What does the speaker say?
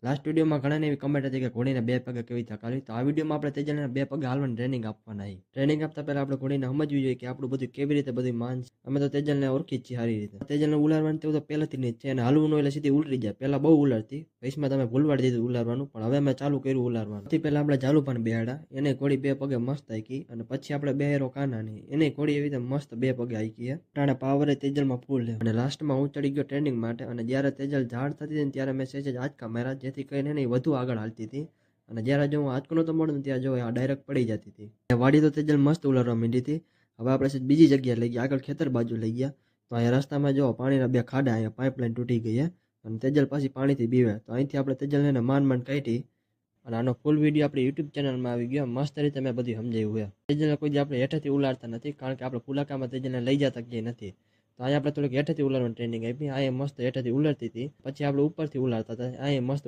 Last વિડીયોમાં ઘણાને એવી કમેન્ટ હતી કે ઘોડીને બે પગે કેવી રીતે હાલવી. તો આ વિડીયોમાં આપણે તેજલને બે પગે હાલવાની ટ્રેનિંગ આપવાના છે. ટ્રેનિંગ આપતા પહેલા આપણે ઘોડીને સમજવી જોઈએ કે આપણું બધું કેવી રીતે બધું માન છે. અમે તો તેજલને ઓળખી જ છીએ સારી રીતે. તેજલને ઉલારવાનું તેવું તો પહેલાથી નહીં છે, અને હાલવું ન એટલે સીધી ઉલરી જાય. પહેલા બહુ ઉલારતી, પૈસમાં તમે ભૂલવાડી દીધું ઉલારવાનું, પણ હવે મેં ચાલુ કર્યું ઉલારવાનું. સૌથી પહેલા આપણે જાલુપાને બેહાડા, એને ઘોડી બે પગે મસ્ત હાકી, અને પછી આપણે બેહેરો કાનાની, એને ઘોડી એવી રીતે મસ્ત બે પગે હાકી છે. ટાણે પાવર તેજલમાં ફૂલ છે, અને લાસ્ટમાં હું ચડી ગયો ટ્રેનિંગ માટે. અને જ્યારે તેજલ ઝાડ થતી હતી ને ત્યારે મેં સેજ આંચકા માર્યા, જેથી કરીને એને વધુ આગળ હાલતી હતી. અને જ્યારે જો હું આંચકો નતો મળ્યો ને ત્યાં જો ડાયરેક્ટ પડી જતી હતી. વાડી તો તેજલ મસ્ત ઉલારવા માંડી હતી. હવે આપણે સેજ બીજી જગ્યાએ લઈ ગયા, આગળ ખેતર બાજુ લઈ ગયા. તો અહીંયા રસ્તામાં જો પાણીના બે ખાડા, અહીંયા પાઇપલાઇન તૂટી ગઈ છે, અને તેજલ પાછી પાણીથી બીવે. તો અહીંથી આપણે તેજલને માંડ કાઢી, અને આનો ફૂલ વિડીયો આપણી યુટ્યુબ ચેનલમાં આવી ગયો. મસ્ત રીતે મેં બધું સમજાવ્યું છે. તેજલને કોઈ દી આપણે હેઠેથી ઉલાડતા નથી, કારણ કે આપણે પુલાકામાં તેજલને લઈ જતા ક્યાંય નથી. તો અહીંયા આપણે થોડીક હેઠેથી ઉલારવાની ટ્રેનિંગ આપી. અહીંયા મસ્ત હેઠેથી ઉલારતી હતી, પછી આપણે ઉપરથી ઉલારતા હતા. અહીંયા મસ્ત